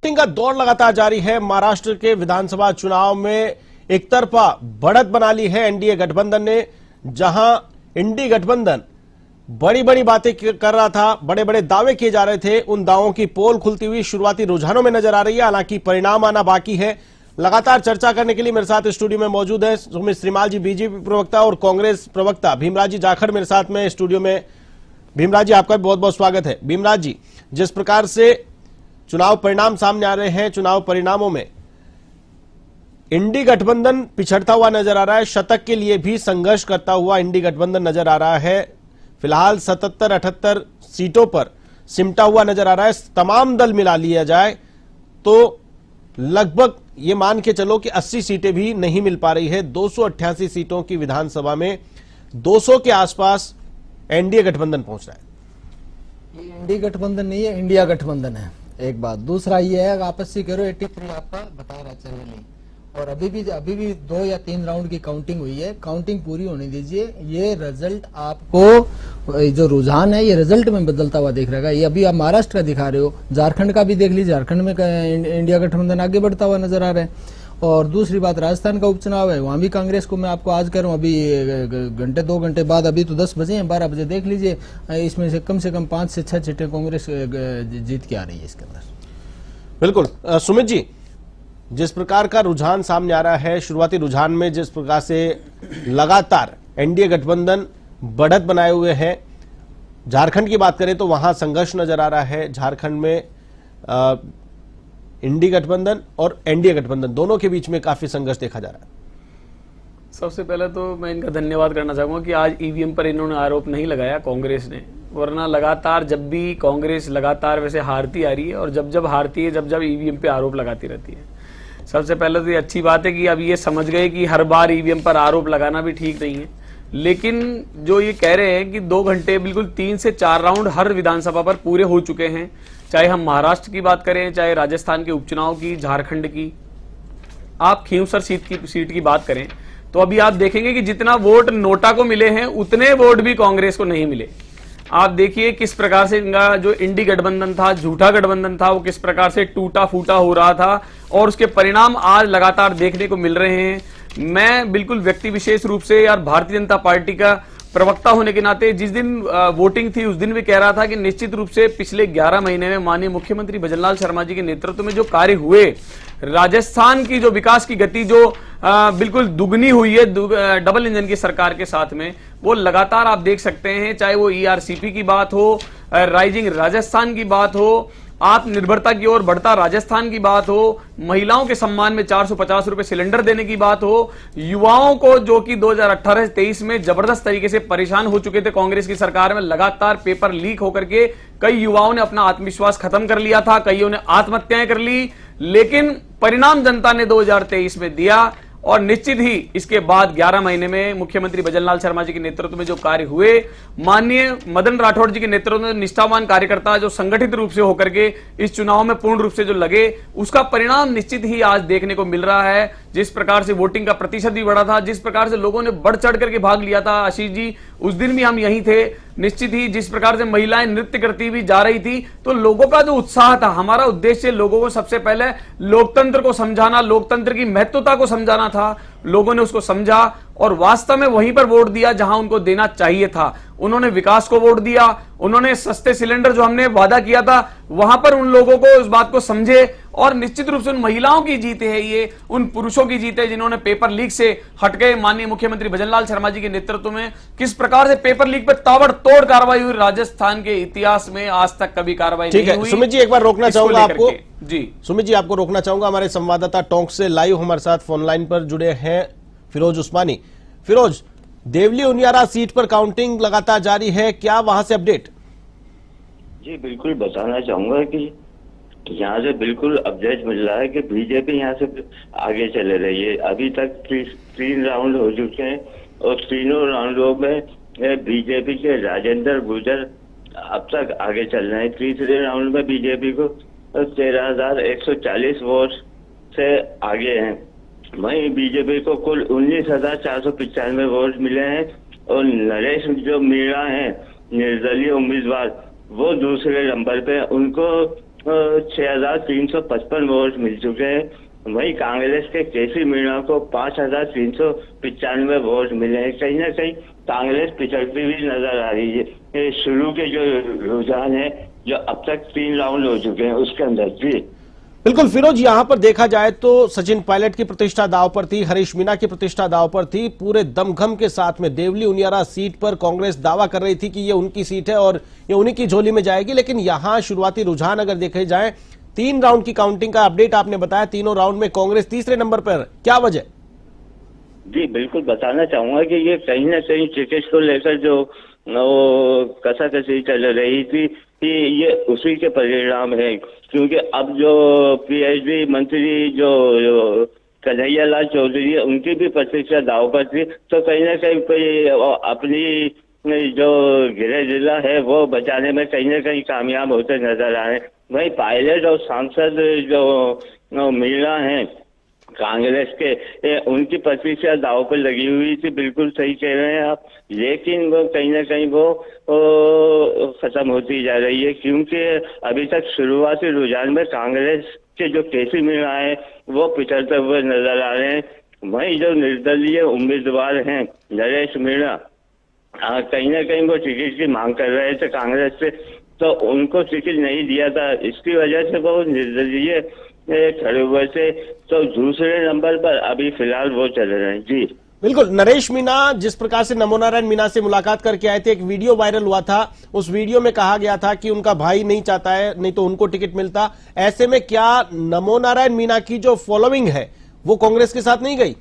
Voting का दौर लगातार जारी है। महाराष्ट्र के विधानसभा चुनाव में एक तरफा बढ़त बना ली है एनडीए गठबंधन ने, जहां इंडी गठबंधन बड़ी बड़ी बातें कर रहा था, बड़े बड़े दावे किए जा रहे थे। उन दावों की पोल खुलती हुई शुरुआती रुझानों में नजर आ रही है, हालांकि परिणाम आना बाकी है। लगातार चर्चा करने के लिए मेरे साथ स्टूडियो में मौजूद है सुमित श्रीमाल जी, बीजेपी प्रवक्ता, और कांग्रेस प्रवक्ता भीमराज जी जाखड़ मेरे साथ में स्टूडियो में। भीमराज जी, आपका बहुत बहुत स्वागत है। भीमराज जी, जिस प्रकार से चुनाव परिणाम सामने आ रहे हैं, चुनाव परिणामों में इंडी गठबंधन पिछड़ता हुआ नजर आ रहा है, शतक के लिए भी संघर्ष करता हुआ इंडी गठबंधन नजर आ रहा है। फिलहाल 77-78 सीटों पर सिमटा हुआ नजर आ रहा है। तमाम दल मिला लिया जाए तो लगभग ये मान के चलो कि 80 सीटें भी नहीं मिल पा रही है। 288 सीटों की विधानसभा में 200 के आसपास एनडीए गठबंधन पहुंच रहा है। ये एनडीए गठबंधन नहीं है, इंडिया गठबंधन है, एक बात। दूसरा ये है, आपस से करो 83 आपका बता रहा चल रही, और अभी भी 2 या 3 राउंड की काउंटिंग हुई है। काउंटिंग पूरी होने दीजिए। ये रिजल्ट आपको, जो रुझान है, ये रिजल्ट में बदलता हुआ दिख रहा है। ये अभी आप महाराष्ट्र का दिखा रहे हो, झारखंड का भी देख लीजिए। झारखंड में इंडिया गठबंधन आगे बढ़ता हुआ नजर आ रहा है। और दूसरी बात, राजस्थान का उपचुनाव है, वहां भी कांग्रेस को मैं आपको आज कह रहा हूं, अभी 2 घंटे बाद, अभी तो 10 बजे हैं, 12 बजे देख लीजिए, इसमें से कम 5 से 6 सीटें कांग्रेस जीत के आ रही है इसके अंदर। बिल्कुल सुमित जी, जिस प्रकार का रुझान सामने आ रहा है, शुरुआती रुझान में जिस प्रकार से लगातार एनडीए गठबंधन बढ़त बनाए हुए है, झारखंड की बात करें तो वहां संघर्ष नजर आ रहा है। झारखंड में इंडी गठबंधन और एनडीए गठबंधन दोनों के बीच में काफी संघर्ष देखा जा रहा है। सबसे पहले तो मैं इनका धन्यवाद करना चाहूंगा कि आज ईवीएम पर इन्होंने आरोप नहीं लगाया कांग्रेस ने, वरना लगातार जब भी कांग्रेस लगातार वैसे हारती आ रही है, और जब हारती है जब ईवीएम पे आरोप लगाती रहती है। सबसे पहले तो ये अच्छी बात है कि अब ये समझ गए कि हर बार ईवीएम पर आरोप लगाना भी ठीक नहीं है। लेकिन जो ये कह रहे हैं कि 2 घंटे, बिल्कुल 3 से 4 राउंड हर विधानसभा पर पूरे हो चुके हैं, चाहे हम महाराष्ट्र की बात करें, चाहे राजस्थान के उपचुनाव की, झारखंड की, आप खींवसर सीट की बात करें, तो अभी आप देखेंगे कि जितना वोट नोटा को मिले हैं उतने वोट भी कांग्रेस को नहीं मिले। आप देखिए किस प्रकार से इनका जो इंडी गठबंधन था, झूठा गठबंधन था, वो किस प्रकार से टूटा फूटा हो रहा था, और उसके परिणाम आज लगातार देखने को मिल रहे हैं। मैं बिल्कुल व्यक्ति विशेष रूप से यार भारतीय जनता पार्टी का प्रवक्ता होने के नाते जिस दिन वोटिंग थी उस दिन भी कह रहा था कि निश्चित रूप से पिछले 11 महीने में माननीय मुख्यमंत्री भजनलाल शर्मा जी के नेतृत्व में जो कार्य हुए, राजस्थान की जो विकास की गति जो बिल्कुल दुगनी हुई है डबल इंजन की सरकार के साथ में, वो लगातार आप देख सकते हैं। चाहे वो ईआरसीपी की बात हो, राइजिंग राजस्थान की बात हो, आत्मनिर्भरता की ओर बढ़ता राजस्थान की बात हो, महिलाओं के सम्मान में 450 रुपए सिलेंडर देने की बात हो, युवाओं को जो कि 2018-23 में जबरदस्त तरीके से परेशान हो चुके थे कांग्रेस की सरकार में, लगातार पेपर लीक होकर के कई युवाओं ने अपना आत्मविश्वास खत्म कर लिया था, कईयों ने आत्महत्याएं कर ली, लेकिन परिणाम जनता ने 2023 में दिया। और निश्चित ही इसके बाद 11 महीने में मुख्यमंत्री भजनलाल शर्मा जी के नेतृत्व में जो कार्य हुए, माननीय मदन राठौड़ जी के नेतृत्व में निष्ठावान कार्यकर्ता जो संगठित रूप से होकर के इस चुनाव में पूर्ण रूप से जो लगे, उसका परिणाम निश्चित ही आज देखने को मिल रहा है। जिस प्रकार से वोटिंग का प्रतिशत भी बढ़ा था, जिस प्रकार से लोगों ने बढ़ चढ़ करके भाग लिया था, आशीष जी उस दिन भी हम यहीं थे। निश्चित ही जिस प्रकार से महिलाएं नृत्य करती हुई जा रही थी, तो लोगों का जो उत्साह था, हमारा उद्देश्य लोगों को सबसे पहले लोकतंत्र को समझाना, लोकतंत्र की महत्वता को समझाना था। लोगों ने उसको समझा और वास्तव में वहीं पर वोट दिया जहां उनको देना चाहिए था। उन्होंने विकास को वोट दिया, उन्होंने सस्ते सिलेंडर जो हमने वादा किया था वहां पर उन लोगों को उस बात को समझे, और निश्चित रूप से उन महिलाओं की जीत है ये, उन पुरुषों की जीत है जिन्होंने पेपर लीक से हट गए। माननीय मुख्यमंत्री भजनलाल शर्मा जी के नेतृत्व में किस प्रकार से पेपर लीक पर ताबड़तोड़ कार्रवाई हुई, राजस्थान के इतिहास में आज तक कभी कार्रवाई नहीं हुई। सुमित जी, एक बार रोकना चाहूंगा आपको जी। सुमित जी, आपको रोकना चाहूंगा। हमारे संवाददाता टोंक से लाइव हमारे साथ फोन लाइन पर जुड़े हैं फिरोज उस्मानी। फिरोज, देवली उनियारा सीट पर काउंटिंग लगातार जारी है, क्या वहां से अपडेट? जी बिल्कुल बताना चाहूंगा कि यहाँ से बिल्कुल अपडेट मिल रहा है कि बीजेपी यहाँ से आगे चले रही है। अभी तक 3 राउंड हो चुके हैं और तीनों राउंडों में बीजेपी के राजेंद्र गुर्जर अब तक आगे चल रहे हैं। तीसरे राउंड में बीजेपी को 13,140 वोट से आगे हैं। वहीं बीजेपी को कुल 19,495 वोट मिले हैं, और नरेश जो मीणा है निर्दलीय उम्मीदवार, वो दूसरे नंबर पे, उनको 6,355 वोट मिल चुके हैं। वहीं कांग्रेस के केसी मीणा को 5,395 वोट मिले हैं। कहीं ना कहीं कांग्रेस पिछड़ती हुई नजर आ रही है। ये शुरू के जो रुझान है, जो अब तक 3 राउंड हो चुके हैं, उसके अंदर भी बिल्कुल फिरोज, यहां पर देखा जाए तो सचिन पायलट की प्रतिष्ठा दांव पर थी, हरीश मीणा की प्रतिष्ठा दांव पर थी। पूरे दमखम के साथ में देवली उनियारा सीट पर कांग्रेस दावा कर रही थी कि ये उनकी सीट है और ये उन्हीं की झोली में जाएगी। लेकिन यहां शुरुआती रुझान अगर देखे जाए, 3 राउंड की काउंटिंग का अपडेट आपने बताया, तीनों राउंड में कांग्रेस तीसरे नंबर पर, क्या वजह? जी बिल्कुल बताना चाहूंगा कि ये कहीं ना कहीं टिकट को लेकर जो वो कसाकसी चल रही थी कि ये उसी के परिणाम है। क्योंकि अब जो पीएचडी मंत्री जो कन्हैया लाल चौधरी है, उनकी भी प्रतिष्ठा दांव पर थी। तो कहीं ना कहीं कोई अपनी जो गृह जिला है वो बचाने में कहीं ना कहीं कामयाब होते नजर आ रहे हैं। वहीं पायलट और सांसद जो मीणा है कांग्रेस के, उनकी प्रतिष्ठा दांव पर लगी हुई थी। बिल्कुल सही कह रहे हैं आप। लेकिन वो कहीं ना कहीं वो खत्म होती जा रही है, क्योंकि अभी तक शुरुआती रुझान में कांग्रेस के जो केसी मीणा है वो पिछड़ते हुए नजर आ रहे हैं। वहीं जो निर्दलीय उम्मीदवार हैं नरेश मीणा, कहीं ना कहीं वो टिकट की मांग कर रहे थे कांग्रेस से, तो उनको टिकट नहीं दिया था। इसकी वजह से वो निर्दलीय खड़े हुए थे। तो दूसरे नंबर पर अभी फिलहाल वो चल रहे हैं। जी बिल्कुल, नरेश मीणा जिस प्रकार से नमो नारायण मीणा से मुलाकात करके आए थे, एक वीडियो वायरल हुआ था, उस वीडियो में कहा गया था कि उनका भाई नहीं चाहता है, नहीं तो उनको टिकट मिलता। ऐसे में क्या नमो नारायण मीणा की जो फॉलोइंग है वो कांग्रेस के साथ नहीं गई?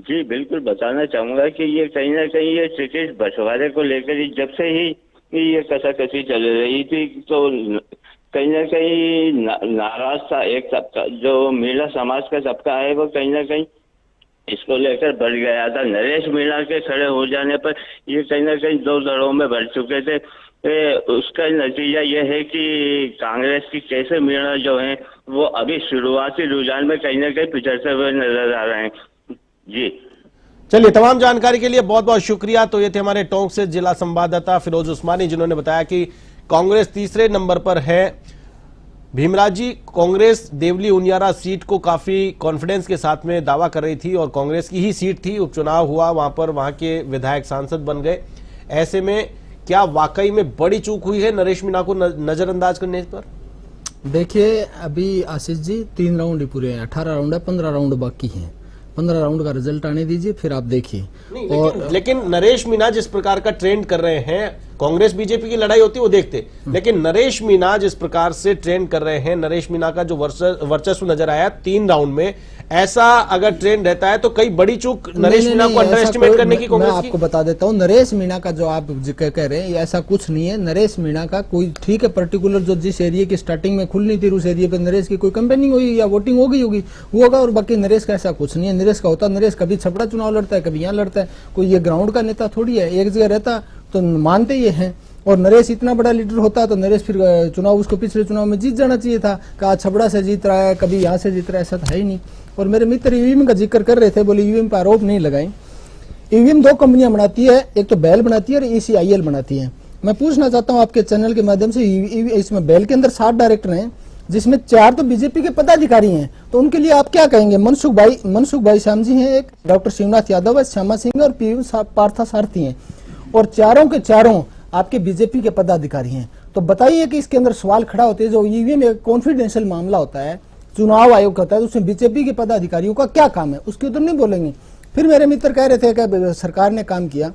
जी बिल्कुल बताना चाहूंगा कि ये कहीं ना कहीं ये टिकट बंटवारे को लेकर ही जब से ही ये कसाकसी चल रही थी, तो कहीं ना कहीं नाराज था एक तबका, जो मीणा समाज का तबका है, वो कहीं ना कहीं इसको लेकर बढ़ गया था। नरेश मीणा के खड़े हो जाने पर ये कहीं ना कहीं 2 दलों में बढ़ चुके थे। उसका नतीजा यह है कि कांग्रेस की केसी मीणा जो है वो अभी शुरुआती रुझान में कहीं ना कहीं पिछड़ते हुए नजर आ रहे हैं। जी चलिए, तमाम जानकारी के लिए बहुत बहुत शुक्रिया। तो ये थे हमारे टोंक से जिला संवाददाता फिरोज उस्मानी, जिन्होंने बताया कि कांग्रेस तीसरे नंबर पर है। भीमराज जी, कांग्रेस देवली उनियारा सीट को काफी कॉन्फिडेंस के साथ में दावा कर रही थी और कांग्रेस की ही सीट थी, उपचुनाव हुआ, वहां पर वहां के विधायक सांसद बन गए। ऐसे में क्या वाकई में बड़ी चूक हुई है नरेश मीणा को नजरअंदाज करने पर? देखिए, अभी आशीष जी 3 राउंड ही पूरे हैं, 18 राउंड है, 15 राउंड बाकी हैं। 15 राउंड का रिजल्ट आने दीजिए, फिर आप देखिए। और लेकिन नरेश मीणा जिस प्रकार का ट्रेंड कर रहे हैं, कांग्रेस बीजेपी की लड़ाई होती है वो देखते, लेकिन नरेश मीणा जिस प्रकार से ट्रेंड कर रहे हैं, नरेश मीणा का जो वर्चस्व नजर आया 3 राउंड में, ऐसा अगर ट्रेंड रहता है तो कई बड़ी चूक नरेश मीणा को अंडर एस्टिमेट करने की कांग्रेस की। मैं आपको बता देता हूँ, नरेश मीणा का जो आप कह रहे हैं ऐसा कुछ नहीं है। नरेश मीणा का कोई ठीक है, पर्टिकुलर जो जिस एरिया की स्टार्टिंग में खुलनी थी उस एरिया पे नरेश की कोई कैंपेनिंग हुई या वोटिंग होगी वो होगा, और बाकी नरेश का ऐसा कुछ नहीं है। नरेश का होता, नरेश कभी छपड़ा चुनाव लड़ता है, कभी यहाँ लड़ता है, कोई ये ग्राउंड का नेता थोड़ी है, एक जगह रहता तो मानते ये हैं। और नरेश इतना बड़ा लीडर होता तो नरेश फिर चुनाव उसको पिछले चुनाव में जीत जाना चाहिए था। कहा छबड़ा से जीत रहा है, कभी यहाँ से जीत रहा है, ऐसा था ही नहीं। और मेरे मित्र ईवीएम का जिक्र कर रहे थे, बोले ईवीएम पर आरोप नहीं लगाएं। ईवीएम 2 कंपनियां बनाती है, एक तो बेल बनाती है और ECIL बनाती है। मैं पूछना चाहता हूं आपके चैनल के माध्यम से, इसमें बेल के अंदर 7 डायरेक्टर हैं, जिसमें 4 तो बीजेपी के पदाधिकारी हैं, तो उनके लिए आप क्या कहेंगे? मनसुख भाई श्याम जी हैं, एक डॉक्टर शिवनाथ यादव है, श्यामा सिंह और पीयू पार्था सारथी हैं, और चारों के चारों आपके बीजेपी के पदाधिकारी हैं। तो बताइए कि इसके अंदर सवाल खड़ा होते हैं, जो ईवीएम एक कॉन्फिडेंशियल मामला होता है, चुनाव आयोग होता है, उसमें बीजेपी के पदाधिकारियों का क्या काम है, उसके उधर नहीं बोलेंगे। फिर मेरे मित्र कह रहे थे कि सरकार ने काम किया।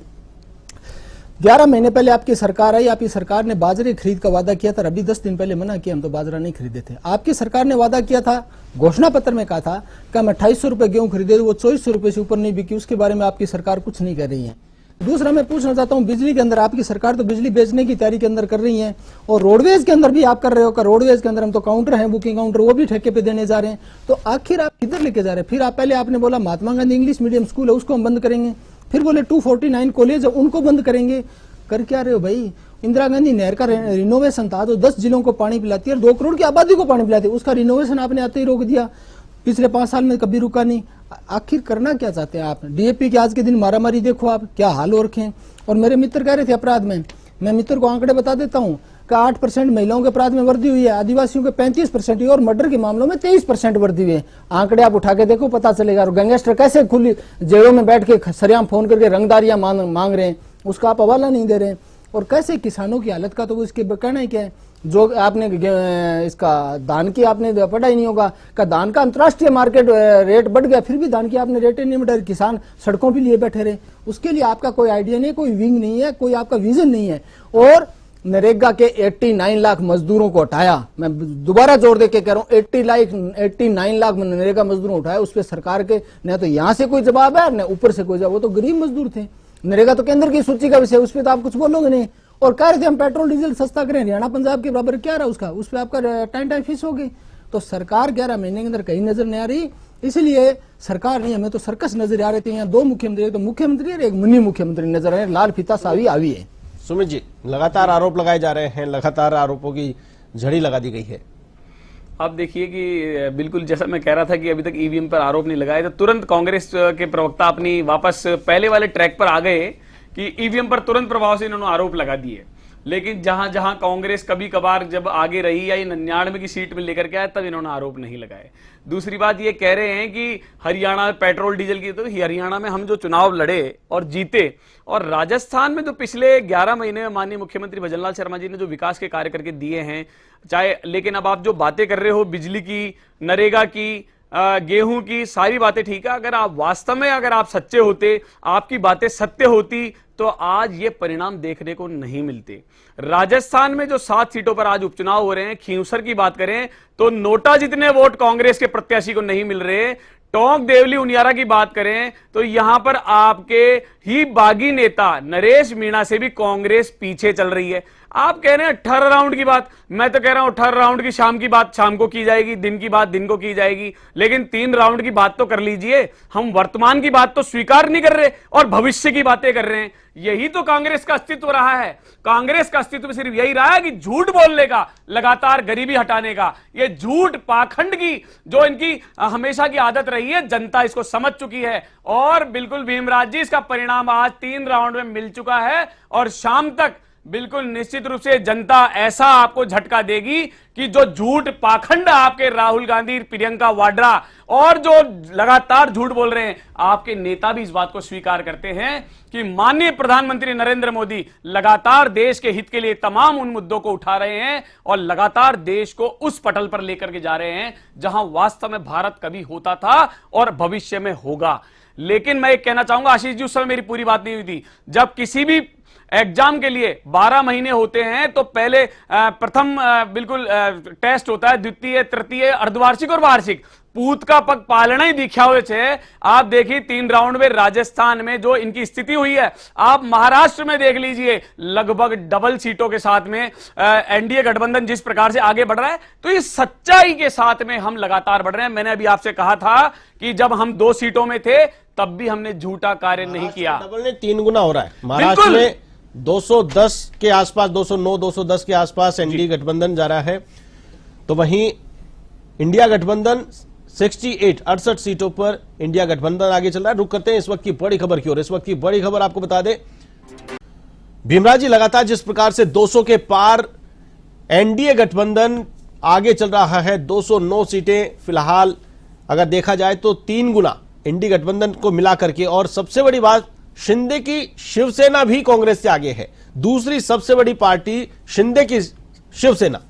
11 महीने पहले आपकी सरकार आई, आपकी सरकार ने बाजरे खरीद का वादा किया था, अभी 10 दिन पहले मना किया, हम तो बाजरा नहीं खरीदे थे। आपकी सरकार ने वादा किया था, घोषणा पत्र में कहा था कि हम 2800 रुपए गेहूं खरीदे, वो 2400 रुपए से ऊपर नहीं बिकी, उसके बारे में आपकी सरकार कुछ नहीं कर रही है। दूसरा मैं पूछना चाहता हूं, बिजली के अंदर आपकी सरकार तो बिजली बेचने की तैयारी के अंदर कर रही है, और रोडवेज के अंदर भी आप कर रहे हो, रोडवेज के अंदर हम तो काउंटर हैं, बुकिंग काउंटर, वो भी ठेके पे देने जा रहे हैं। तो आखिर आप किधर लेके जा रहे हैं? फिर आप पहले आपने बोला Mahatma Gandhi English medium school है उसको हम बंद करेंगे, फिर बोले 249 कॉलेज है उनको बंद करेंगे। कर क्या रहे हो भाई? इंदिरा गांधी नहर का रिनोवेशन था, तो 10 जिलों को पानी पिलाती है और 2 करोड़ की आबादी को पानी पिलाती है, उसका रिनोवेशन आपने आते ही रोक दिया। पिछले 5 साल में कभी रुका नहीं। आखिर करना क्या चाहते हैं आप? डीएपी के आज के दिन मारामारी देखो आप क्या हाल हो रखे हैं। और मेरे मित्र कह रहे थे अपराध में, मैं मित्र को आंकड़े बता देता हूं, का 8% महिलाओं के अपराध में वृद्धि हुई है, आदिवासियों के 35% हुई और मर्डर के मामलों में 23% वृद्धि हुई है। आंकड़े आप उठा के देखो, पता चलेगा। और गैंगस्टर कैसे खुली जेलों में बैठ के सरेआम फोन करके रंगदारियां मांग रहे हैं, उसका आप हवाला नहीं दे रहे हैं। और कैसे किसानों की हालत का तो इसके कहना ही क्या है। जो आपने इसका धान की आपने पढ़ा ही नहीं होगा का धान का अंतर्राष्ट्रीय मार्केट रेट बढ़ गया, फिर भी धान की आपने रेट नहीं बढ़ाई, किसान सड़कों पे लिए बैठे रहे। उसके लिए आपका कोई आइडिया नहीं है, कोई विंग नहीं है, कोई आपका विजन नहीं है। और नरेगा के 89 लाख मजदूरों को हटाया, मैं दोबारा जोर दे के कह रहा हूँ, 89 लाख नरेगा मजदूरों उठाया। उस पर सरकार के न तो यहाँ से कोई जवाब है न ऊपर से कोई जवाब। वो तो गरीब मजदूर थे। नरेगा तो केंद्र की सूची का विषय, उस पर तो आप कुछ बोलोगे नहीं। और कह रहे थे हम पेट्रोल डीजल सस्ता करें, हरियाणा पंजाब के बराबर क्या रहा उसका, उस पर आपका टाइम फीस होगी। तो सरकार 11 महीने के अंदर कहीं नजर नहीं आ रही। इसलिए सरकार नहीं, हमें तो सर्कस नजर आ रहे थे। यहाँ 2 मुख्यमंत्री, एक तो मुख्यमंत्री और एक मिनी मुख्यमंत्री नजर आ रहे हैं। लाल फीता सावी आवी है। सुमित जी, लगातार आरोप लगाए जा रहे हैं, लगातार आरोपों की झड़ी लगा दी गई है। आप देखिए कि बिल्कुल जैसा मैं कह रहा था कि अभी तक ईवीएम पर आरोप नहीं लगाए, तो तुरंत कांग्रेस के प्रवक्ता अपनी वापस पहले वाले ट्रैक पर आ गए कि ईवीएम पर तुरंत प्रभाव से इन्होंने आरोप लगा दिए। लेकिन जहां जहां कांग्रेस कभी कभार जब आगे रही या ये 99 की सीट में लेकर के आया, तब इन्होंने आरोप नहीं लगाए। दूसरी बात ये कह रहे हैं कि हरियाणा पेट्रोल डीजल की, तो हरियाणा में हम जो चुनाव लड़े और जीते, और राजस्थान में जो पिछले 11 महीने में माननीय मुख्यमंत्री भजनलाल शर्मा जी ने जो विकास के कार्य करके दिए हैं, चाहे, लेकिन अब आप जो बातें कर रहे हो बिजली की, नरेगा की, गेहूं की, सारी बातें ठीक है। अगर आप वास्तव में अगर आप सच्चे होते, आपकी बातें सत्य होती, तो आज ये परिणाम देखने को नहीं मिलते। राजस्थान में जो 7 सीटों पर आज उपचुनाव हो रहे हैं, खींवसर की बात करें तो नोटा जितने वोट कांग्रेस के प्रत्याशी को नहीं मिल रहे। टोंक देवली उनियारा की बात करें तो यहां पर आपके ही बागी नेता नरेश मीणा से भी कांग्रेस पीछे चल रही है। आप कह रहे हैं 18 राउंड की बात, मैं तो कह रहा हूं 18 राउंड की शाम की बात शाम को की जाएगी, दिन की बात दिन को की जाएगी, लेकिन 3 राउंड की बात तो कर लीजिए। हम वर्तमान की बात तो स्वीकार नहीं कर रहे और भविष्य की बातें कर रहे हैं। यही तो कांग्रेस का अस्तित्व रहा है। कांग्रेस का अस्तित्व सिर्फ यही रहा है कि झूठ बोलने का, लगातार गरीबी हटाने का। ये झूठ पाखंड की जो इनकी हमेशा की आदत रही है, जनता इसको समझ चुकी है। और बिल्कुल भीमराज जी, इसका परिणाम आज 3 राउंड में मिल चुका है और शाम तक बिल्कुल निश्चित रूप से जनता ऐसा आपको झटका देगी कि जो झूठ पाखंड आपके राहुल गांधी, प्रियंका वाड्रा और जो लगातार झूठ बोल रहे हैं, आपके नेता भी इस बात को स्वीकार करते हैं कि माननीय प्रधानमंत्री नरेंद्र मोदी लगातार देश के हित के लिए तमाम उन मुद्दों को उठा रहे हैं और लगातार देश को उस पटल पर लेकर के जा रहे हैं जहां वास्तव में भारत कभी होता था और भविष्य में होगा। लेकिन मैं एक कहना चाहूंगा, आशीष जी, उस समय मेरी पूरी बात नहीं हुई थी। जब किसी भी एग्जाम के लिए 12 महीने होते हैं तो पहले प्रथम बिल्कुल टेस्ट होता है, द्वितीय, तृतीय, अर्धवार्षिक और वार्षिक। पूत का पग पालना ही दिखा हुए थे। आप देखिए 3 राउंड में राजस्थान में जो इनकी स्थिति हुई है, आप महाराष्ट्र में देख लीजिए, लगभग डबल सीटों के साथ में एनडीए गठबंधन जिस प्रकार से आगे बढ़ रहा है, तो इस सच्चाई के साथ में हम लगातार बढ़ रहे हैं। मैंने अभी आपसे कहा था कि जब हम 2 सीटों में थे तब भी हमने झूठा कार्य नहीं किया। डबल ने 3 गुना हो रहा है। महाराष्ट्र में 210 के आसपास, 209, 210 के आसपास एनडीए गठबंधन जा रहा है, तो वहीं इंडिया गठबंधन 68 सीटों पर इंडिया गठबंधन आगे चल रहा है। रुक करते हैं इस वक्त की बड़ी खबर की ओर। इस वक्त की बड़ी खबर आपको बता दें, भीमराज जी, लगातार जिस प्रकार से 200 के पार एनडीए गठबंधन आगे चल रहा है, 209 सीटें फिलहाल अगर देखा जाए तो 3 गुना इंडी गठबंधन को मिला करके। और सबसे बड़ी बात, शिंदे की शिवसेना भी कांग्रेस से आगे है। दूसरी सबसे बड़ी पार्टी शिंदे की शिवसेना।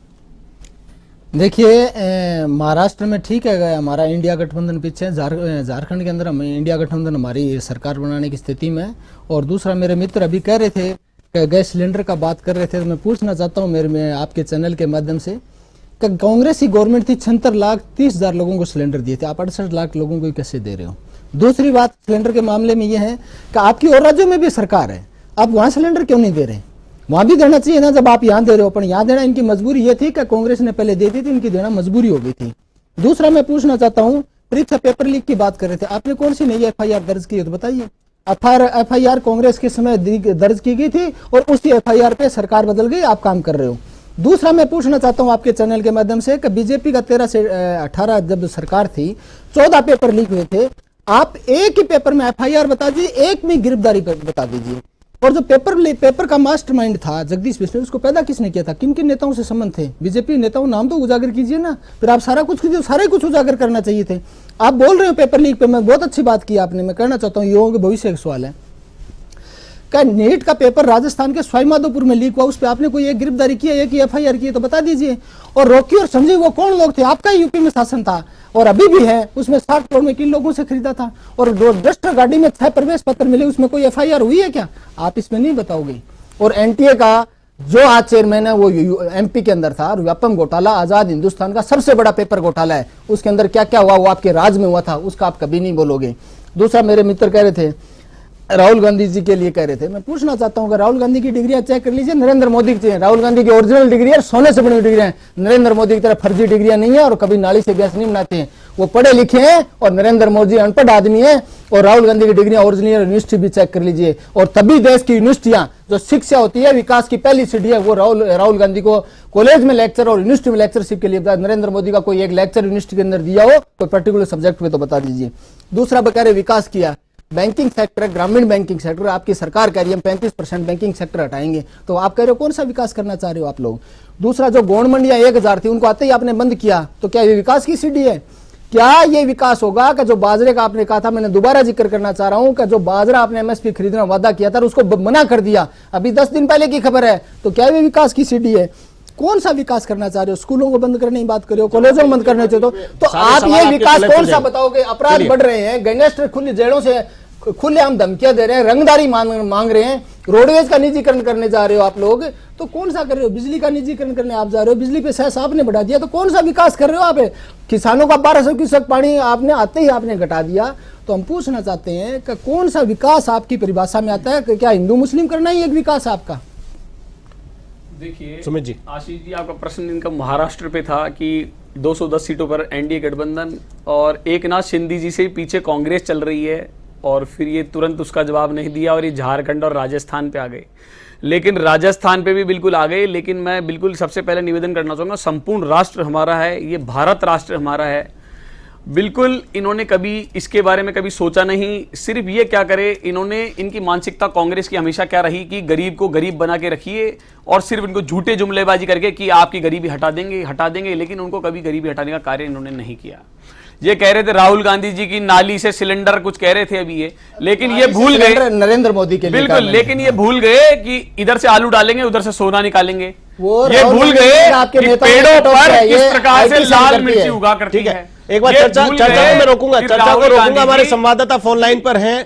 देखिए महाराष्ट्र में ठीक है, हमारा इंडिया गठबंधन पीछे है। झारखंड के अंदर हम इंडिया गठबंधन हमारी सरकार बनाने की स्थिति में। और दूसरा, मेरे मित्र अभी कह रहे थे कि गैस सिलेंडर का बात कर रहे थे, तो मैं पूछना चाहता हूं मैं आपके चैनल के माध्यम से कि कांग्रेस की गवर्नमेंट थी, 76,30,000 लोगों को सिलेंडर दिए थे, आप 68 लाख लोगों को कैसे दे रहे हो? दूसरी बात, सिलेंडर के मामले में यह है कि आपकी और राज्यों में भी सरकार है, आप वहां सिलेंडर क्यों नहीं दे रहे? वहां भी देना चाहिए ना, जब आप यहां दे रहे हो। पर यहां देना इनकी मजबूरी ये थी कि कांग्रेस ने पहले दे दी थी, इनकी देना मजबूरी हो गई थी। दूसरा, मैं पूछना चाहता हूं, परीक्षा पेपर लीक की बात कर रहे थे, आपने कौन सी नई एफआईआर दर्ज की है तो बताइए। एफआईआर कांग्रेस के समय दर्ज की गई थी और उसी एफआईआर पे सरकार बदल गई, आप काम कर रहे हो। दूसरा, मैं पूछना चाहता हूं आपके चैनल के माध्यम से कि बीजेपी का 13 से 18 जब सरकार थी, 14 पेपर लीक हुए थे, आप एक ही पेपर में एफआईआर बता दीजिए, एक में गिरफ्तारी बता दीजिए। और जो पेपर का मास्टरमाइंड था जगदीश बिश्नोई, उसको पैदा किसने किया था, किन किन नेताओं से संबंध थे, बीजेपी नेताओं नाम तो उजागर कीजिए ना, फिर आप सारा कुछ कीजिए, सारे कुछ उजागर करना चाहिए थे। आप बोल रहे हो पेपर लीक पे, मैं बहुत अच्छी बात की आपने, मैं कहना चाहता हूँ युवाओं के भविष्य का सवाल है। क्या नीट का पेपर राजस्थान के सवाईमाधोपुर में लीक हुआ, उस पर आपने कोई एक गिरफ्तारी की है, एक FIR की है तो बता दीजिए। और रोकी और समझी वो कौन लोग थे, आपका ही यूपी में शासन था और अभी भी है, उसमें 60 करोड़ में किन लोगों से खरीदा था, और डस्टर गाड़ी में 6 प्रवेश पत्र मिले, उसमें कोई FIR हुई है क्या, आप इसमें नहीं बताओगे। और NTA का जो आज चेयरमैन है वो MP के अंदर था, और व्यापम घोटाला आजाद हिंदुस्तान का सबसे बड़ा पेपर घोटाला है, उसके अंदर क्या क्या हुआ वो आपके राज में हुआ था, उसका आप कभी नहीं बोलोगे। दूसरा, मेरे मित्र कह रहे थे राहुल गांधी जी के लिए कह रहे थे, मैं पूछना चाहता हूं कि राहुल गांधी की डिग्रियां चेक कर लीजिए, नरेंद्र मोदी की चाहिए। राहुल गांधी की ओरिजिनल डिग्री है, सोने से बनी डिग्री है, नरेंद्र मोदी की तरह फर्जी डिग्रियां नहीं है, और कभी नाली से गैस नहीं बनाते हैं, वो पढ़े लिखे हैं, और नरेंद्र मोदी अनपढ़ आदमी है। और राहुल गांधी की डिग्रियां ओरिजिनल यूनिवर्सिटी भी चेक कर लीजिए, और तभी देश की यूनिवर्सिटियां जो शिक्षा होती है विकास की पहली सीढ़ी है, वो राहुल गांधी को कॉलेज में लेक्चर और यूनिवर्सिटी में लेक्चरशिप के लिए, नरेंद्र मोदी का कोई एक लेक्चर यूनिवर्सिटी के अंदर दिया हो कोई पर्टिकुलर सब्जेक्ट में तो बता दीजिए। दूसरा, बकारे विकास किया, बैंकिंग सेक्टर, ग्रामीण बैंकिंग सेक्टर, आपकी सरकार कह रही है 35% बैंकिंग सेक्टर हटाएंगे, तो आप कह रहे हो कौन सा विकास करना चाह रहे हो आप लोग। दूसरा, जो गोंड मंडियां 1000 थी उनको आते ही आपने बंद किया, तो क्या ये विकास की सीढ़ी है, क्या ये विकास होगा कि जो बाजरे का आपने कहा था, मैंने दोबारा जिक्र करना चाह रहा हूं कि जो बाजरा आपने MSP खरीदना वादा किया था उसको मना कर दिया, अभी 10 दिन पहले की खबर है, तो क्या ये विकास की सीढ़ी है, कौन सा विकास करना चाह रहे हो, स्कूलों को बंद करने की बात करो, कॉलेजों को बंद करने चाहिए, तो आप ये विकास कौन सा बताओगे। अपराध बढ़ रहे हैं, गैंगस्टर खुली जेलों से खुलेआम धमकियां दे रहे हैं, रंगदारी मांग रहे हैं, रोडवेज का निजीकरण करने जा रहे हो आप लोग, तो कौन सा कर रहे हो, बिजली का निजीकरण करने आप जा रहे हो, बिजली पे सेस आपने बढ़ा दिया, तो कौन सा विकास कर रहे हो आप। किसानों का 1200 क्यूसेक पानी आपने आते ही आपने घटा दिया, तो हम पूछना चाहते हैं कि कौन सा विकास आपकी परिभाषा में आता है, कि क्या हिंदू मुस्लिम करना ही एक विकास आपका। देखिए सुमित जी, आशीष जी, आपका प्रश्न इनका महाराष्ट्र पे था कि 210 सीटों पर NDA गठबंधन और एकनाथ शिंदे जी से पीछे कांग्रेस चल रही है, और फिर ये तुरंत उसका जवाब नहीं दिया और ये झारखंड और राजस्थान पे आ गए। लेकिन राजस्थान पे भी बिल्कुल आ गए, लेकिन मैं बिल्कुल सबसे पहले निवेदन करना चाहूँगा, संपूर्ण राष्ट्र हमारा है, ये भारत राष्ट्र हमारा है। बिल्कुल इन्होंने कभी इसके बारे में कभी सोचा नहीं, सिर्फ ये क्या करे, इन्होंने इनकी मानसिकता कांग्रेस की हमेशा क्या रही कि गरीब को गरीब बना के रखिए, और सिर्फ इनको झूठे जुमलेबाजी करके कि आपकी गरीबी हटा देंगे, लेकिन उनको कभी गरीबी हटाने का कार्य इन्होंने नहीं किया। ये कह रहे थे राहुल गांधी जी की नाली से सिलेंडर कुछ कह रहे थे अभी ये, लेकिन ये भूल गए नरेंद्र मोदी के लिए, बिल्कुल, लेकिन ये भूल गए कि इधर से आलू डालेंगे उधर से सोना निकालेंगे, वो ये भूल गए कि पेड़ों पर किस प्रकार से लाल मिर्ची उगा करती ठीक है। है, एक बार चर्चा को मैं रोकूंगा, चर्चा को रोकूंगा। हमारे संवाददाता फोन लाइन पर हैं,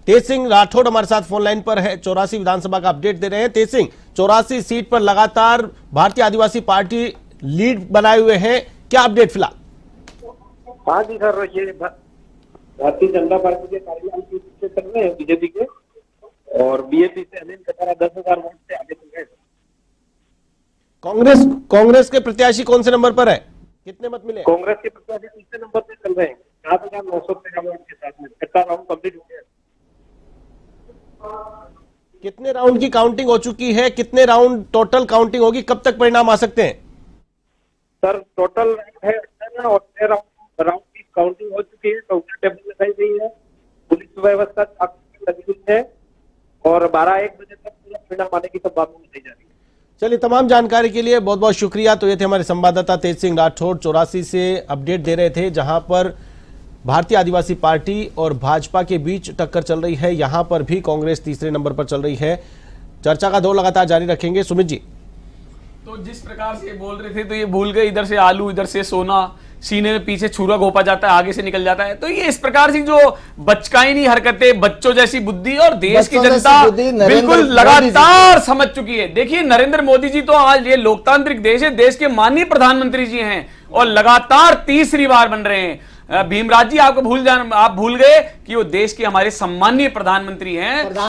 तेज सिंह राठौड़ हमारे साथ फोन लाइन पर है, 84 विधानसभा का अपडेट दे रहे हैं। तेज सिंह, 84 सीट पर लगातार भारतीय आदिवासी पार्टी लीड बनाए हुए हैं, क्या अपडेट फिलहाल। हाँ जी सर, ये भारतीय जनता पार्टी के कार्यकाल की पीछे चल रहे हैं बीजेपी के, और BJP से अनिल कटारा 10,000 वोट से आगे चल रहे हैं। कांग्रेस के प्रत्याशी कौन से नंबर पर है, कितने मत मिले। कांग्रेस के प्रत्याशी तीसरे नंबर पे चल रहे हैं 7,913 वोट के साथ में, छठा राउंड कंप्लीट हो गया। कितने राउंड की काउंटिंग हो चुकी है, कितने राउंड टोटल काउंटिंग होगी, कब तक परिणाम आ सकते हैं। सर टोटल है 18 और 6 राउंड की काउंटिंग हो चुकी है, काउंटर टेबल लगाई गई है, पुलिस व्यवस्था लगी हुई है, और 12-1 बजे तक पूरा परिणाम आने की संभावना बताई जा रही है। चलिए, तमाम जानकारी के लिए बहुत बहुत शुक्रिया। तो ये थे हमारे संवाददाता तेज सिंह राठौड़, 84 से अपडेट दे रहे थे, जहां पर भारतीय आदिवासी पार्टी और भाजपा के बीच टक्कर चल रही है। यहां पर भी कांग्रेस तीसरे नंबर पर चल रही है। चर्चा का दौर लगातार जारी रखेंगे। सुमित जी, तो जिस प्रकार से बोल रहे थे, तो ये भूल गए, इधर से आलू इधर से सोना, सीने में पीछे छुरा घोपा जाता है, आगे से निकल जाता है। तो ये इस प्रकार की जो बचकाइनी हरकतें, बच्चों जैसी बुद्धि, और देश की जनता बिल्कुल लगातार समझ चुकी है। देखिए, नरेंद्र मोदी जी तो आज ये लोकतांत्रिक देश है, देश के माननीय प्रधानमंत्री जी हैं, और लगातार तीसरी बार बन रहे हैं। भीमराज जी, आप भूल गए कि वो देश के हमारे सम्माननीय प्रधानमंत्री हैं।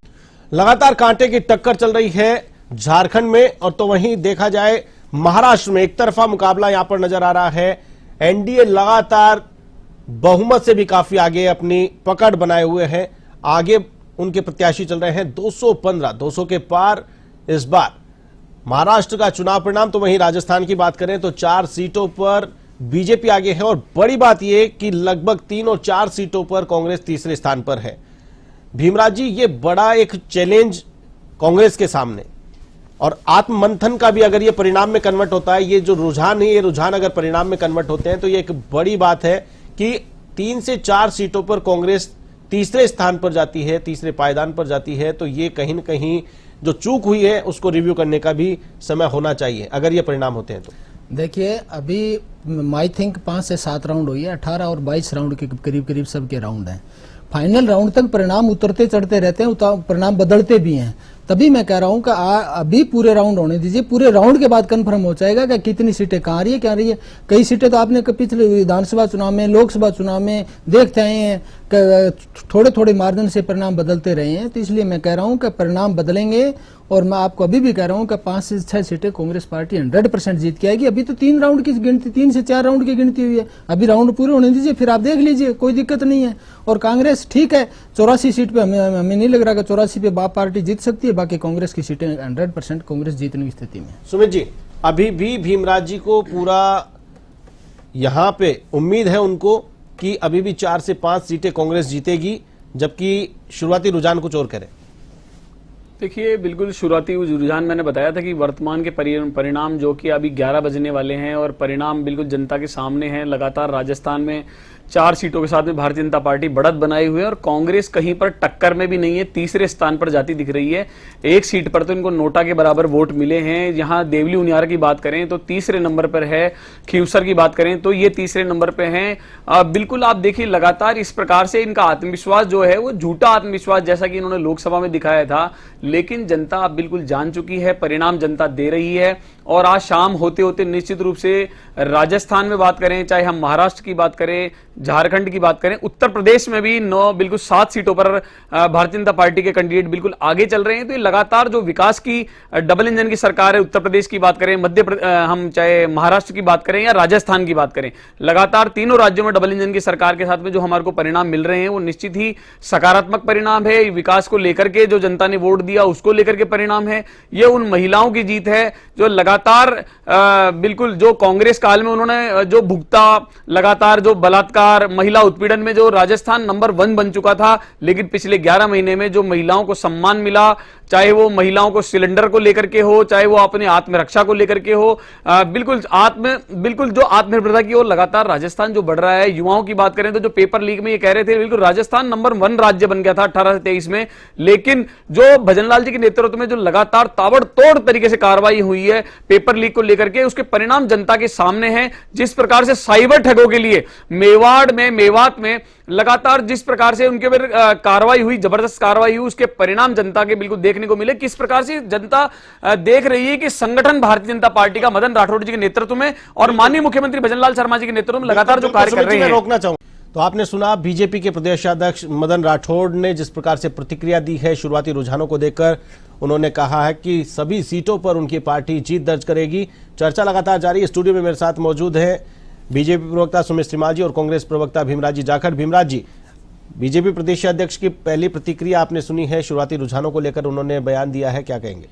लगातार कांटे की टक्कर चल रही है झारखंड में, और तो वहीं देखा जाए महाराष्ट्र में एक तरफा मुकाबला यहां पर नजर आ रहा है। एनडीए लगातार बहुमत से भी काफी आगे अपनी पकड़ बनाए हुए हैं, आगे उनके प्रत्याशी चल रहे हैं 215, 200 के पार इस बार महाराष्ट्र का चुनाव परिणाम। तो वहीं राजस्थान की बात करें तो 4 सीटों पर बीजेपी आगे है, और बड़ी बात यह कि लगभग 3 और 4 सीटों पर कांग्रेस तीसरे स्थान पर है। भीमराज जी, ये बड़ा एक चैलेंज कांग्रेस के सामने। और आत्ममंथन का भी अगर ये परिणाम में कन्वर्ट होता है, ये जो रुझान है, ये रुझान अगर परिणाम में कन्वर्ट होते हैं तो ये एक बड़ी बात है कि 3 से 4 सीटों पर कांग्रेस तीसरे स्थान पर जाती है, तीसरे पायदान पर जाती है। तो ये कहीं न कहीं जो चूक हुई है उसको रिव्यू करने का भी समय होना चाहिए अगर ये परिणाम होते हैं तो। देखिए अभी आई थिंक 5 से 7 राउंड हुई है, 18 और 22 राउंड के करीब करीब सबके राउंड हैं। फाइनल राउंड तक परिणाम उतरते चढ़ते रहते हैं, परिणाम बदलते भी हैं। तभी मैं कह रहा हूं कि अभी पूरे राउंड होने दीजिए, पूरे राउंड के बाद कंफर्म हो जाएगा कि कितनी सीटें कहाँ आ रही है क्या आ रही है। कई सीटें तो आपने पिछले विधानसभा चुनाव में, लोकसभा चुनाव में देखते आए हैं, थोड़े थोड़े मार्जिन से परिणाम बदलते रहे हैं। तो इसलिए मैं कह रहा हूं कि परिणाम बदलेंगे। और मैं आपको अभी भी कह रहा हूं कि 5 से 6 सीटें कांग्रेस पार्टी 100% जीत के आएगी। अभी तो 3 राउंड की गिनती, 3 से 4 राउंड की गिनती हुई है। अभी राउंड पूरे होने दीजिए, फिर आप देख लीजिए, कोई दिक्कत नहीं है। और कांग्रेस ठीक है, 84 सीट पे हमें नहीं लग रहा कि 84 पे बाप पार्टी जीत सकती है। बाकी कांग्रेस की सीटें 100% कांग्रेस जीतने की स्थिति में। सुमित जी, अभी भी भीमराज जी को पूरा यहां पे उम्मीद है उनको कि अभी भी 4 से 5 सीटें कांग्रेस जीतेगी, जबकि शुरुआती रुझान कुछ और करे। देखिए, बिल्कुल शुरुआती रुझान मैंने बताया था कि वर्तमान के परिणाम जो कि अभी 11 बजने वाले हैं और परिणाम बिल्कुल जनता के सामने हैं। लगातार राजस्थान में 4 सीटों के साथ में भारतीय जनता पार्टी बढ़त बनाए हुए है और कांग्रेस कहीं पर टक्कर में भी नहीं है, तीसरे स्थान पर जाती दिख रही है। 1 सीट पर तो इनको नोटा के बराबर वोट मिले हैं। यहाँ देवली उनियारा की बात करें तो तीसरे नंबर पर है, खीवसर की बात करें तो ये तीसरे नंबर पर हैं। बिल्कुल आप देखिए, लगातार इस प्रकार से इनका आत्मविश्वास जो है वो झूठा आत्मविश्वास जैसा कि इन्होंने लोकसभा में दिखाया था, लेकिन जनता अब बिल्कुल जान चुकी है, परिणाम जनता दे रही है। और आज शाम होते होते निश्चित रूप से राजस्थान में बात करें, चाहे हम महाराष्ट्र की बात करें, झारखंड की बात करें, उत्तर प्रदेश में भी 9 बिल्कुल 7 सीटों पर भारतीय जनता पार्टी के कैंडिडेट बिल्कुल आगे चल रहे हैं। तो ये लगातार जो विकास की डबल इंजन की सरकार है, उत्तर प्रदेश की बात करें, हम चाहे महाराष्ट्र की बात करें या राजस्थान की बात करें, लगातार तीनों राज्यों में डबल इंजन की सरकार के साथ में जो हमारे को परिणाम मिल रहे हैं वो निश्चित ही सकारात्मक परिणाम है। विकास को लेकर के जो जनता ने वोट दिया उसको लेकर के परिणाम है। ये उन महिलाओं की जीत है जो लगातार बिल्कुल जो कांग्रेस काल में उन्होंने जो भुगता, लगातार जो बलात्कार, महिला उत्पीड़न में जो राजस्थान नंबर 1 बन चुका था, लेकिन पिछले 11 महीने में जो महिलाओं को सम्मान मिला, चाहे वो महिलाओं को सिलेंडर को लेकर के हो, चाहे वो अपने आत्मरक्षा को लेकर के हो, बिल्कुल जो आत्मनिर्भरता की ओर लगातार राजस्थान जो बढ़ रहा है। युवाओं की बात करें तो जो पेपर लीक में ये कह रहे थे, बिल्कुल राजस्थान नंबर 1 राज्य बन गया था 18 से 23 में, लेकिन जो भजनलाल जी के नेतृत्व में जो लगातार ताबड़तोड़ तरीके से कार्रवाई हुई है पेपर लीक को लेकर के, उसके परिणाम जनता के सामने हैं। जिस प्रकार से साइबर ठगों के लिए मेवात में लगातार जिस प्रकार से उनके ऊपर कार्रवाई हुई, जबरदस्त कार्रवाई हुई, उसके परिणाम जनता के बिल्कुल देखने को मिले। किस प्रकार से जनता देख रही है कि संगठन भारतीय जनता पार्टी का मदन राठौड़ जी के नेतृत्व में और माननीय मुख्यमंत्री भजनलाल शर्मा जी के नेतृत्व में लगातार जो कार्य कर रहे हैं। रोकना चाहूंगा तो आपने सुना बीजेपी के प्रदेशाध्यक्ष मदन राठौड़ ने जिस प्रकार से प्रतिक्रिया दी है शुरुआती रुझानों को देखकर। उन्होंने कहा है कि सभी सीटों पर उनकी पार्टी जीत दर्ज करेगी। चर्चा लगातार जारी है। स्टूडियो में मेरे साथ मौजूद हैं बीजेपी प्रवक्ता सुमित श्रीमाल जी और कांग्रेस प्रवक्ता भीमराज जी जाखड़। भीमराज जी, बीजेपी प्रदेश अध्यक्ष की पहली प्रतिक्रिया आपने सुनी है, शुरुआती रुझानों को लेकर उन्होंने बयान दिया है, क्या कहेंगे?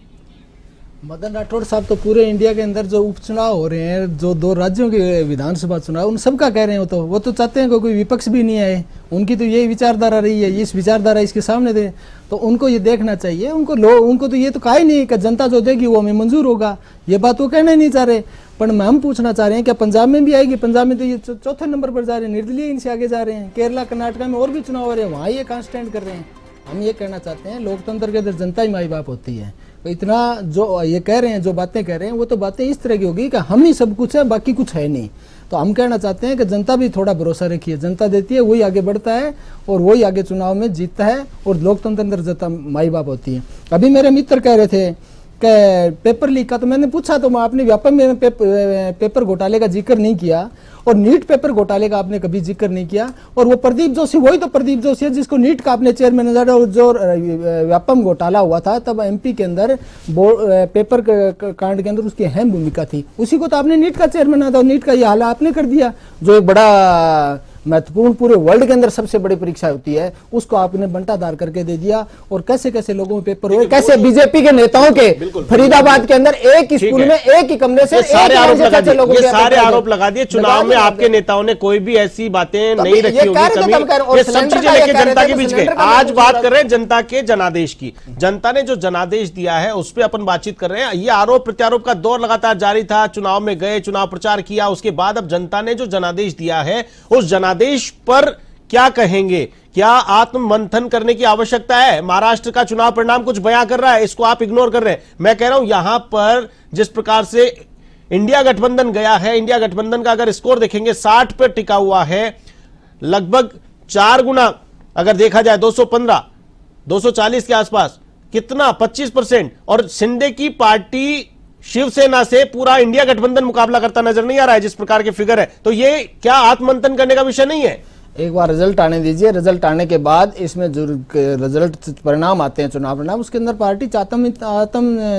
मदन राठौड़ साहब तो पूरे इंडिया के अंदर जो उपचुनाव हो रहे हैं, जो 2 राज्यों के विधानसभा चुनाव, उन सबका कह रहे हैं। वो तो चाहते हैं कि कोई विपक्ष भी नहीं आए। उनकी तो यही विचारधारा रही है, इस विचारधारा इसके सामने दे, तो उनको ये देखना चाहिए। उनको तो ये तो कहा ही नहीं कि जनता जो देगी वो हमें मंजूर होगा, ये बात वो कहना ही नहीं चाह रहे। पर हम पूछना चाह रहे हैं क्या पंजाब में भी आएगी? पंजाब में तो ये 4थे नंबर पर जा रहे हैं, निर्दलीय इनसे आगे जा रहे हैं। केरला, कर्नाटका में और भी चुनाव हो रहे हैं, वहाँ ये कहाँ स्टैंड कर रहे हैं। हम ये कहना चाहते हैं, लोकतंत्र के अंदर जनता ही माई बाप होती है। तो इतना जो ये कह रहे हैं, जो बातें कह रहे हैं, वो तो बातें इस तरह की होगी कि हम ही सब कुछ है, बाकी कुछ है नहीं। तो हम कहना चाहते हैं कि जनता भी थोड़ा भरोसा रखिए। जनता देती है, वही आगे बढ़ता है और वही आगे चुनाव में जीतता है और लोकतंत्र अंदर जनता माई बाप होती है। अभी मेरे मित्र कह रहे थे कि पेपर लीक का, तो मैंने पूछा तो आपने व्यापक में पेपर घोटाले का जिक्र नहीं किया और नीट पेपर घोटाले का आपने कभी जिक्र नहीं किया। और वो प्रदीप जोशी, वही तो प्रदीप जोशी है जिसको नीट का आपने चेयरमैन नजर, और जो व्यापम घोटाला हुआ था तब एमपी के अंदर पेपर कांड के अंदर उसकी अहम भूमिका थी। उसी को तो आपने नीट का चेयरमैन था, नीट का ये हाल आपने कर दिया, जो एक बड़ा महत्वपूर्ण पूरे वर्ल्ड के अंदर सबसे बड़ी परीक्षा होती है, उसको आपने बंटाधार करके दे दिया। और कैसे कैसे लोगों में पेपर हुए, कैसे बीजेपी के नेताओं के फरीदाबाद के अंदर एक ही स्कूल में एक ही कमरे से सारे आरोप लगा दिए। चुनाव में आपके नेताओं ने कोई भी ऐसी बातें नहीं रखी होगी, ये सब चीजें लेके जनता के बीच गए। आज बात कर रहे हैं जनता के जनादेश की। जनता ने जो जनादेश दिया है उस पर अपन बातचीत कर रहे हैं। ये आरोप प्रत्यारोप का दौर लगातार जारी था। चुनाव में गए, चुनाव प्रचार किया, उसके बाद अब जनता ने जो जनादेश दिया है उस जनादेश पर क्या कहेंगे? क्या आत्म मंथन करने की आवश्यकता है? महाराष्ट्र का चुनाव परिणाम कुछ बयां कर रहा है, इसको आप इग्नोर कर रहे हैं। मैं कह रहा हूं यहां पर जिस प्रकार से इंडिया गठबंधन गया है, इंडिया गठबंधन का अगर स्कोर देखेंगे 60 पर टिका हुआ है, लगभग 4 गुना अगर देखा जाए 215 240 के आसपास, कितना 25%। और शिंदे की पार्टी शिवसेना से पूरा इंडिया गठबंधन मुकाबला करता नजर नहीं आ रहा है जिस प्रकार के फिगर है। तो ये क्या आत्ममंथन करने का विषय नहीं है? एक बार रिजल्ट आने दीजिए, रिजल्ट आने के बाद इसमें जो रिजल्ट परिणाम आते हैं, चुनाव परिणाम, उसके अंदर पार्टी आत्म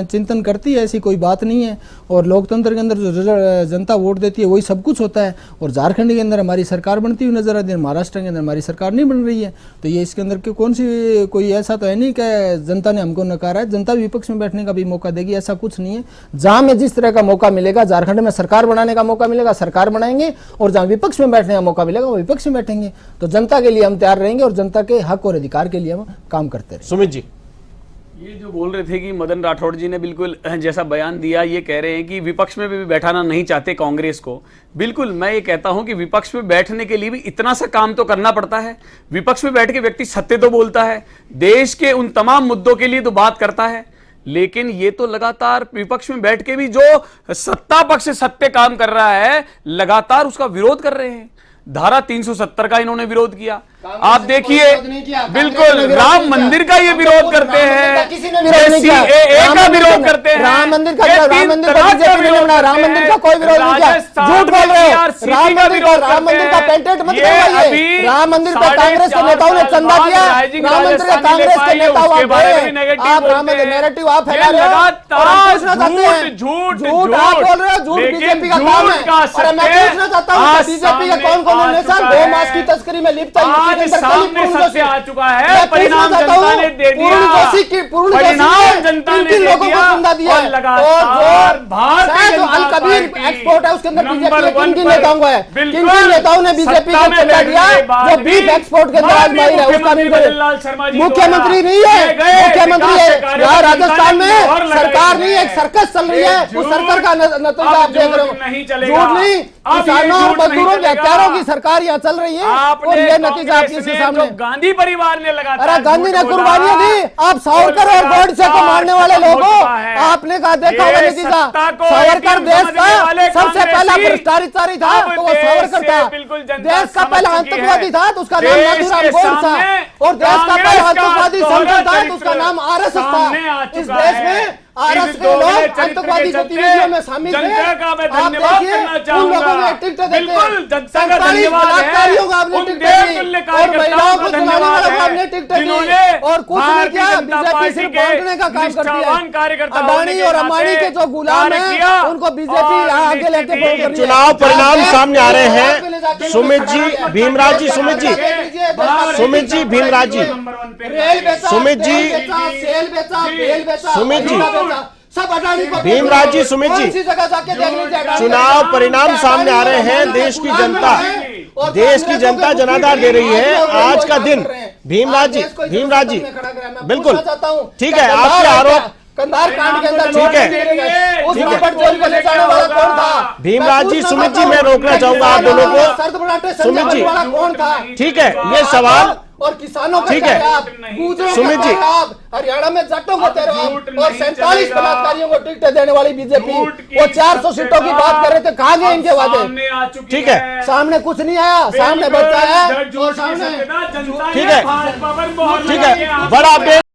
चिंतन करती है, ऐसी कोई बात नहीं है। और लोकतंत्र के अंदर जो जनता वोट देती है वही सब कुछ होता है। और झारखंड के अंदर हमारी सरकार बनती हुई नजर आती है, महाराष्ट्र के अंदर हमारी सरकार नहीं बन रही है। तो ये इसके अंदर कौन सी कोई ऐसा तो है नहीं कि जनता ने हमको नकारा है। जनता विपक्ष में बैठने का भी मौका देगी, ऐसा कुछ नहीं है। जहां में जिस तरह का मौका मिलेगा, झारखंड में सरकार बनाने का मौका मिलेगा, सरकार बनाएंगे, और जहां विपक्ष में बैठने का मौका मिलेगा वो विपक्ष में बैठेंगे। तो जनता के लिए हम तैयार रहेंगे और जनता के हक और अधिकार के लिए हम काम करते रहेंगे। सुमित जी, ये जो बोल रहे थे कि मदन राठौड़ जी ने बिल्कुल जैसा बयान दिया, ये कह रहे हैं कि विपक्ष में भी बैठाना नहीं चाहते कांग्रेस को। बिल्कुल मैं ये कहता हूं कि विपक्ष में बैठने के लिए भी इतना सा काम तो करना पड़ता है। विपक्ष में बैठ के व्यक्ति सत्य तो बोलता है, देश के उन तमाम मुद्दों के लिए तो बात करता है, लेकिन ये तो लगातार विपक्ष में बैठ के भी जो सत्ता पक्ष से सत्य काम कर रहा है, लगातार उसका विरोध कर रहे हैं। धारा 370 का इन्होंने विरोध किया। आप देखिए, बिल्कुल राम मंदिर का ये विरोध करते हैं, सीएए का विरोध करते हैं। राम मंदिर का बीजेपी ने बनाया, राम मंदिर का कोई विरोध नहीं किया। झूठ बोल रहे हो। राम मंदिर का पेटेंट मत करवाइए। राम मंदिर पे कांग्रेस के नेताओं ने चंदा दिया, राम मंदिर का कांग्रेस के नेता आप राम मंदिर नेरेटिव आप फैला रहे हो। झूठ आप बोल रहे हो, झूठ बीजेपी का काम है। और मैं पूछना चाहता हूँ बीजेपी के कौन कौन नेता 2 मास की तस्करी में लिप्त है? आज सामने सत्य आ चुका है, परिणाम जनता ने दे दिया, परिणाम जनता ने दे दिया। और लगातार भारतीय जनता पार्टी एक्सपोर्ट है, उसके अंदर बीजेपी किन नेताओं को है, किन नेताओं ने बीजेपी को चंदा दिया जो बीफ एक्सपोर्ट के अंदर आजमाई है, उसका मुख्यमंत्री नहीं है। मुख्यमंत्री है यहाँ राजस्थान में, सरकार नहीं है, एक सर्कस चल रही है, उस सरकार का नतीजा आप देख रहे हो। झूठ नहीं, किसानों और मजदूरों के हत्यारों की सरकार यहाँ चल रही है और ये नतीजा आपके सामने। गांधी परिवार ने लगातार, अरे गांधी ने कुर्बानियां दी, आप सावरकर और गोडसे को मारने वाले लोगों, आपने कहा देखा होगा नतीजा। सावरकर देश का सबसे पहला भ्रष्टाचारी था तो वो सावरकर था। देश का पहला आतंकवादी था तो उसका नाम नाथूराम गोडसे था। और देश का पहला आतंकवादी संगठन था तो उसका नाम आरएसएस था। इस देश में आरएसएस के लोग आतंकवादी गतिविधियों में शामिल थे। आप देखिए उन लोगों ने टिकट देते, 47 बलात्कारियों को आपने टिकट दी और महिलाओं को चुनाने वालों को आपने टिकट दी और कुछ नहीं किया। बीजेपी सिर्फ बांटने का काम करती है। अडानी और अंबानी के जो गुलाम हैं उनको बीजेपी यहाँ आगे लेके बोल रही है। चुनाव परिणाम सामने आ रहे हैं। सुमित जी, भीमराज जी, सुमित जी, भीमराज जी, सुमित जी, सुमित जी, भीमराज जी, सुमित जी, चुनाव परिणाम सामने आ रहे हैं। देश की जनता जनाधार दे रही है। आज का दिन, भीमराज जी, बिल्कुल ठीक है, आपके आरोप कंधार कांड के अंदर ठीक है, उस रॉबर्ट जेल को ले जाने वाला कौन था? भीमराज जी, सुमित जी, मैं रोकना चाहूंगा आप दोनों को। सुमित जी, कौन था? ठीक है, ये सवाल और किसानों का ठीक है। सुमित जी, हरियाणा में जट्टों को तेरे और 47 बलात्कारियों को टिकट देने वाली बीजेपी, वो 400 सीटों की बात कर रहे थे, कहाँ गए इनके वादे? ठीक है, सामने कुछ नहीं आया, सामने बचा है। ठीक है, बड़ा अपडेट।